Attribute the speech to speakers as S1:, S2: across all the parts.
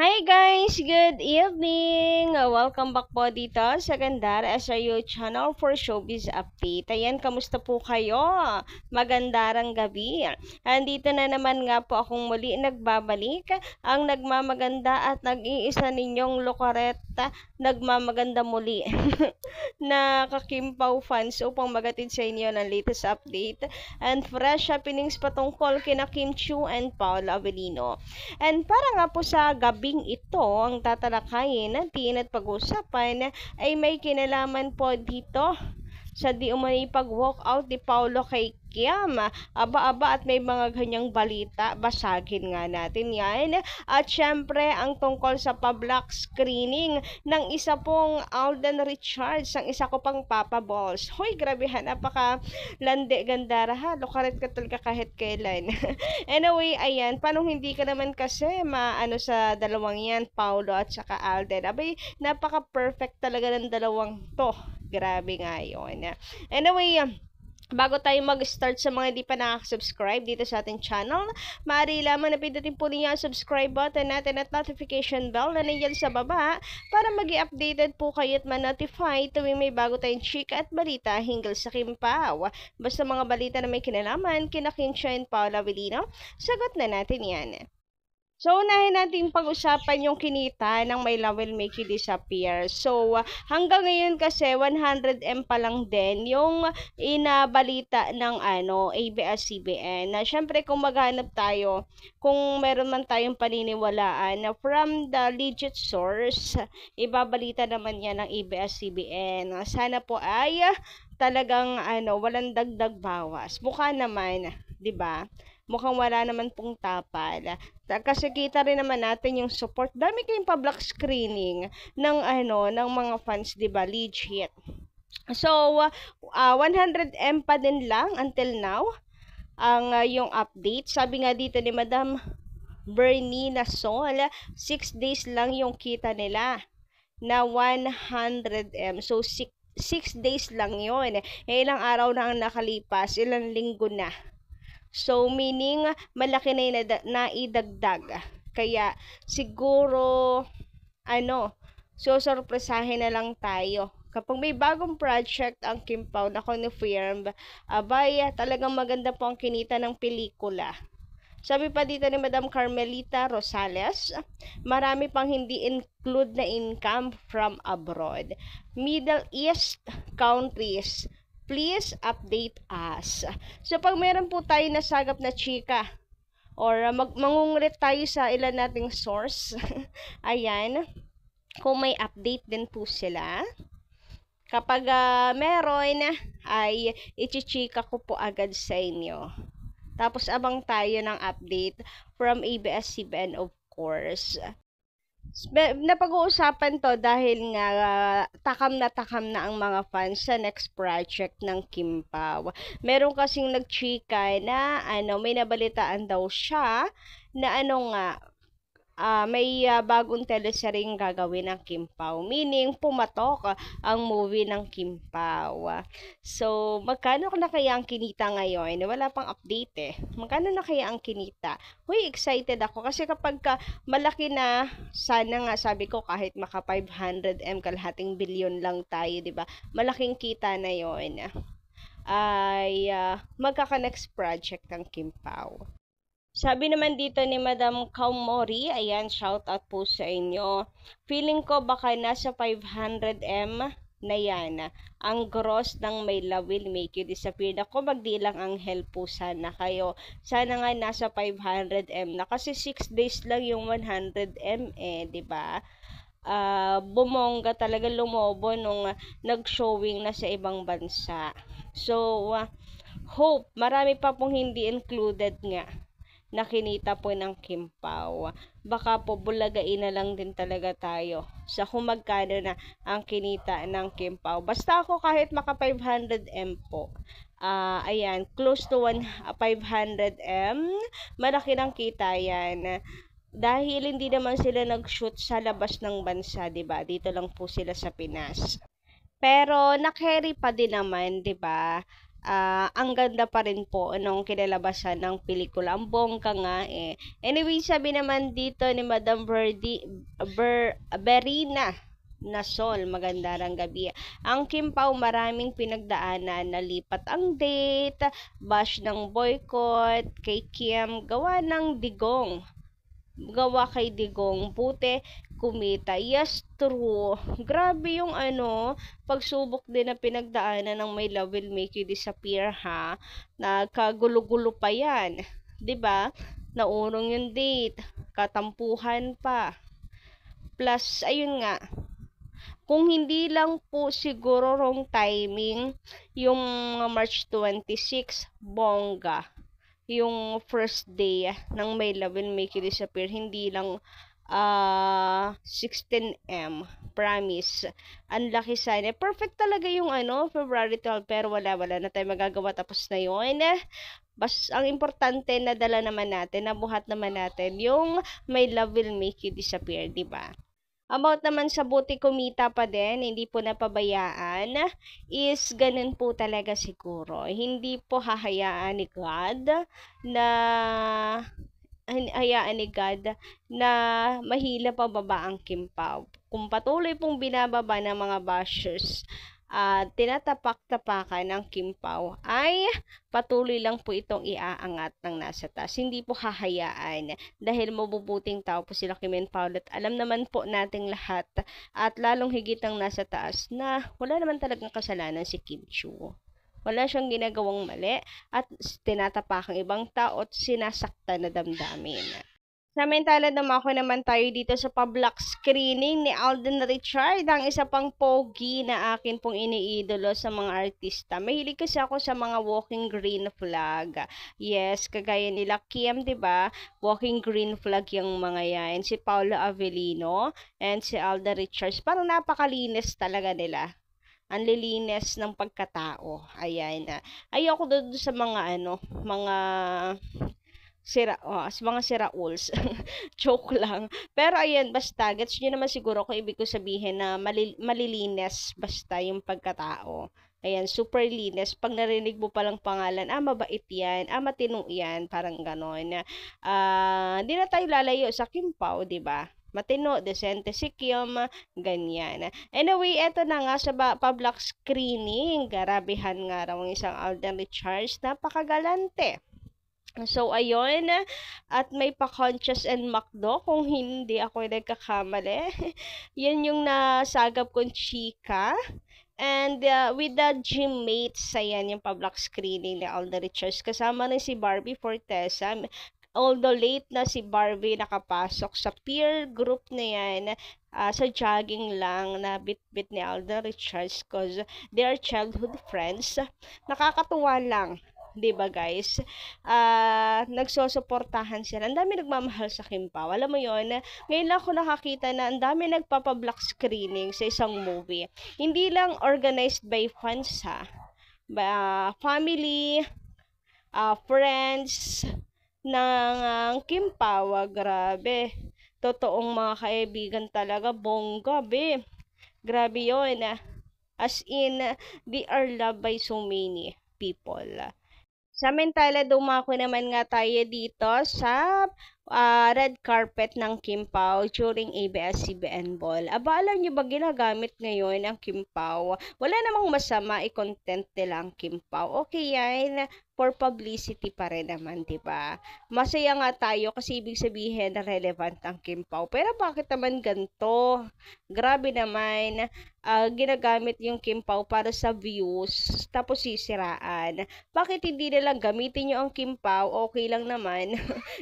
S1: Hi guys! Good evening! Welcome back po dito sa Gandara SRU channel for Showbiz Update. Ayan, kamusta po kayo? Magandarang gabi. Andito na naman nga po akong muli nagbabalik. Ang nagmamaganda at nag-iisa ninyong Locareta, nagmamaganda muli na Kakimpaw fans upang magatid sa inyo ng latest update and fresh happenings patungkol kina Kim Chiu and Paolo Avellino. And para nga po sa gabing ito, ang tatalakayin natin at pag-usapan ay may kinalaman po dito sa di umano'y pag-walkout ni Paolo kay Kiam. Aba-aba at may mga ganyang balita, basagin nga natin yan. At syempre, ang tungkol sa pa-block screening ng isa pong Alden Richards, ang isa ko pang Papa Balls. Hoy, grabehan, napaka lande gandara ha, lukaret ka talaga kahit kailan. Anyway, ayan, paano hindi ka naman kasi maano sa dalawang yan, Paolo at saka Alden. Abay, napaka-perfect talaga ng dalawang to. Grabe nga yun. Anyway, bago tayo mag-start sa mga hindi pa nakaka-subscribe dito sa ating channel, maaari lamang na pindutin po ninyo ang subscribe button natin at notification bell na nandiyan sa baba para mag-i-updated po kayo at ma-notify tuwing may bago tayong chika at balita hinggil sa Kimpaw. Basta mga balita na may kinalaman, kina Kim Chiu and Paolo Avellino, sagot na natin yan. So, unahin natin pag-usapan yung kinita ng My Love Will Make You Disappear. So, hanggang ngayon kasi 100M pa lang din yung inabalita ng ABS-CBN. Na syempre kung maghanap tayo, kung meron man tayong paniniwalaan na from the legit source, ibabalita naman yan ng ABS-CBN. Sana po ay talagang walang dagdag bawas. Mukha naman, 'di ba? Mukhang wala naman pong tapal. Kasi kita rin naman natin yung support. Dami kayong pa-block screening ng ng mga fans, 'di ba? Legit. So, 100M pa din lang until now ang yung update. Sabi nga dito ni Madam Bernie Nasol, 6 days lang yung kita nila na 100M. So, 6 days lang yon. Ilang araw na ang nakalipas, ilang linggo na. So, meaning, malaki na yung naidagdag. Kaya, siguro, sorpresahin na lang tayo. Kapag may bagong project ang Kimpaw na confirm, abay, talagang maganda po ang kinita ng pelikula. Sabi pa dito ni Madam Carmelita Rosales, marami pang hindi include na income from abroad. Middle East countries, please update us. So, pag meron po tayo nasagap na chika, or mangungulit tayo sa ilan nating source, ayan, kung may update din po sila, kapag meron, ay ichichika ko po agad sa inyo. Tapos, abang tayo ng update from ABS-CBN, of course. Napag-uusapan to dahil nga takam na ang mga fans sa next project ng Kimpaw. Meron kasing nagchika na may nabalitaan daw siya na may bagong teleseryeng gagawin ng Kimpaw. Meaning, pumatok ang movie ng Kimpaw. So, magkano na kaya ang kinita ngayon? Wala pang update eh. Magkano na kaya ang kinita? Huy, excited ako. Kasi kapag malaki na, sana nga sabi ko kahit maka 500M, kalahating bilyon lang tayo, di ba? Malaking kita na yon ay magkaka-next project ng Kimpaw. Sabi naman dito ni Madam Kaumori, ayan, shout out po sa inyo. Feeling ko baka nasa 500M na yan. Ang gross ng My Love Will Make You Disappear. Ako, magdilang anghel po sana kayo. Sana nga nasa 500M na. Kasi 6 days lang yung 100M di ba? Bumongga talaga, lumobo nung nag-showing na sa ibang bansa. So, hope, marami pa pong hindi included nga na kinita po ng Kimpaw. Baka po bulagain na lang din talaga tayo sa kung magkano na ang kinita ng Kimpaw. Basta ako kahit maka 500M po. Ayan, close to 500M. Malaki ng kita yan. Dahil hindi naman sila nag-shoot sa labas ng bansa, 'di ba? Dito lang po sila sa Pinas. Pero na-carry pa din naman, 'di ba? ang ganda pa rin po nung kinalabasan ng pelikula. Ang bongga nga eh. Anyway, sabi naman dito ni Madam Berina Nasol, maganda gabi. Ang Kim Pao maraming pinagdaanan, nalipat ang date, bash ng boycott, kay Kim, gawa ng digong. Gawa kay digong, buti kumita. Yes, true. Grabe yung pagsubok din na pinagdaanan ng My Love Will Make You Disappear, ha? Nagkagulo-gulo pa yan. 'Di ba? Naurong yung date, katampuhan pa. Plus, ayun nga, kung hindi lang po siguro wrong timing, yung March 26, bongga. Yung first day ng My Love Will Make You Disappear, hindi lang 16M. Promise. Ang laki sana. Perfect talaga yung February 12, pero wala na tayong magagawa, tapos na yun. Ang importante na dala naman natin, nabuhat naman natin yung My Love Will Make You Disappear, di ba? About naman sa buti kumita pa din, hindi po napabayaan, is ganun po talaga siguro. Hindi po hahayaan ni God na mahila pababa ang Kim Pao. Kung patuloy pong binababa ng mga bashers at tinatapak-tapakan ng Kim Pao, ay patuloy lang po itong iaangat ng nasa taas. Hindi po hahayaan dahil mabubuting tao po sila Kim and Pao, at alam naman po nating lahat at lalong higit ang nasa taas na wala naman talagang kasalanan si Kim Chiu. Wala siyang ginagawang mali at tinatapakang ibang tao at sinasaktan na damdamin. Samantala dumako naman tayo dito sa public screening ni Alden Richard, ang isa pang pogi na akin pong iniidolo sa mga artista. Mahilig kasi ako sa mga walking green flag. Yes, kagaya nila Kim, 'di ba? Walking green flag yung mga yan. Si Paolo Avellino and si Alden Richards. Parang napakalinis talaga nila. Ang lilinis ng pagkatao. Ayan. Ayoko doon sa mga mga mga sirauls. Joke lang. Pero ayan, basta, gets nyo naman siguro kung ibig ko sabihin na malilinis basta yung pagkatao. Ayan, super linis. Pag narinig mo palang pangalan, mabait yan, matino yan, parang ganon. Di na tayo lalayo sa Kim Pao, di ba? Matino, decente si Kim, ganyan. Anyway, eto na nga sa public screening. Garabihan nga raw ang isang Alden Richards, napakagalante. So, ayun, at may pa-Conscious and McDo, kung hindi ako nagkakamali. Yan yung nasagap kong chika. And with the gym mates, ayan yung public screening ni Alden Richards. Kasama rin si Barbie Fortesa. Although late na si Barbie nakapasok sa peer group na yan, sa jogging lang na bit-bit ni Alden Richards because they are childhood friends. Nakakatuwa lang. 'Di ba guys? Nagsusuportahan sila. Ang dami nagmamahal sa Kim Pao. Alam mo 'yon? Ngayon lang ako nakakita na ang dami nagpapa-block screening sa isang movie. Hindi lang organized by fans family, friends ng Kim Pao. Grabe. Totoong mga kaibigan talaga, bongga, be. Grabe 'yon. As in, they are loved by so many people. Samantala, dumako naman nga tayo dito sa red carpet ng Kim Pao during ABS-CBN Ball. Aba, alam nyo ba ginagamit ngayon ang Kim Pao? Wala namang masama i-content nila ang Kim Pao. Okay yan, for publicity pa rin naman, diba? Masaya nga tayo kasi ibig sabihin na relevant ang Kim Pao. Pero bakit naman ganito? Grabe naman, ginagamit yung Kim Pao para sa views, tapos sisiraan. Bakit hindi nilang gamitin nyo ang Kim Pao? Okay lang naman.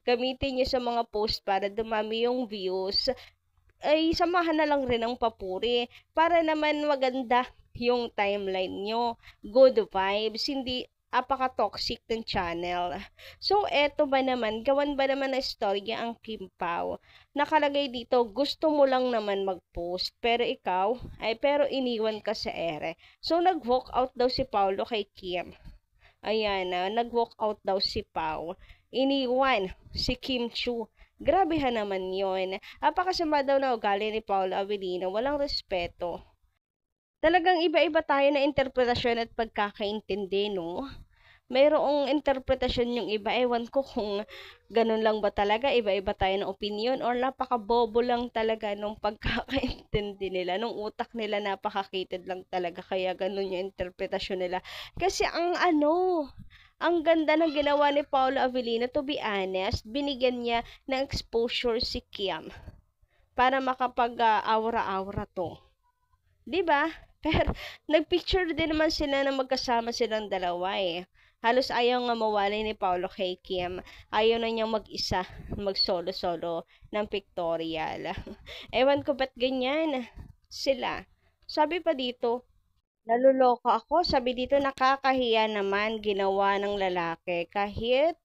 S1: Gamitin nyo sa mga post para dumami yung views. Ay, samahan na lang rin ang papuri para naman maganda yung timeline nyo. Good vibes, hindi apaka-toxic ng channel. So, eto ba naman, gawan ba naman na storya ang Kim Pao? Nakalagay dito, gusto mo lang naman mag-post, pero pero iniwan ka sa ere. So, nag-walk out daw si Paolo kay Kim. Ayan, nag-walk out daw si Pao. Iniwan si Kim Chiu. Grabehan naman yon. Apakasama daw na ugali ni Paolo Avellino, walang respeto. Talagang iba-iba tayo na interpretasyon at pagkakaintindi, no? Mayroong interpretasyon yung iba, ewan ko kung ganun lang ba talaga, iba-iba tayo ng opinion or napakabobo lang talaga nung pagkakaintindi nila, nung utak nila napakakitid lang talaga kaya ganun yung interpretasyon nila. Kasi ang ganda ng ginawa ni Paolo Avellino, to be honest, binigyan niya ng exposure si Kiam para makapag-aura-aura to. 'Di ba? Pero nagpicture din naman sila na magkasama silang dalawa eh. Halos ayaw nga mawalay ni Paolo kay Kim. Ayaw na niyang mag-isa, mag-solo-solo ng pictorial. Ewan ko ba't ganyan sila. Sabi pa dito, naluloko ako. Sabi dito, nakakahiya naman ginawa ng lalaki. Kahit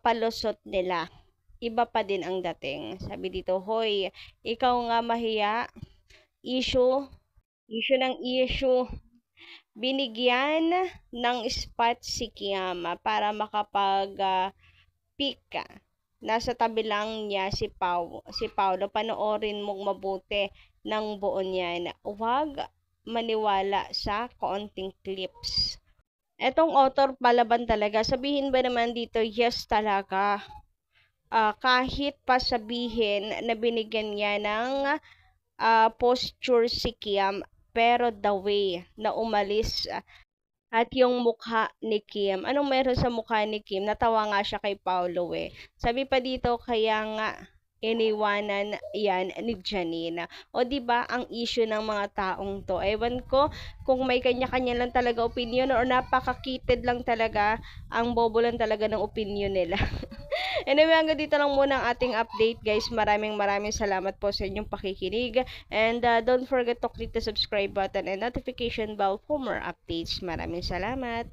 S1: palusot nila, iba pa din ang dating. Sabi dito, hoy, ikaw nga mahiya, issue ng issue. Binigyan ng spot si Kiyama para makapag-pick ka. Nasa tabi lang niya si Paulo. Panoorin mong mabuti ng buo niyan. Huwag maniwala sa konting clips. Etong author palaban talaga. Sabihin ba naman dito, yes talaga. Kahit pa sabihin na binigyan niya ng posture si Kiam, pero the way na umalis at yung mukha ni Kim. Anong meron sa mukha ni Kim? Natawa nga siya kay Paulo eh. Sabi pa dito, kaya nga iniwanan yan ni Janine. O di ba ang issue ng mga taong to? Ewan ko kung may kanya-kanya lang talaga opinion or napakakitid lang talaga, ang bobo lang talaga ng opinion nila. Anyway, hanggang dito lang muna ang ating update guys. Maraming salamat po sa inyong pakikinig. And don't forget to click the subscribe button and notification bell for more updates. Maraming salamat.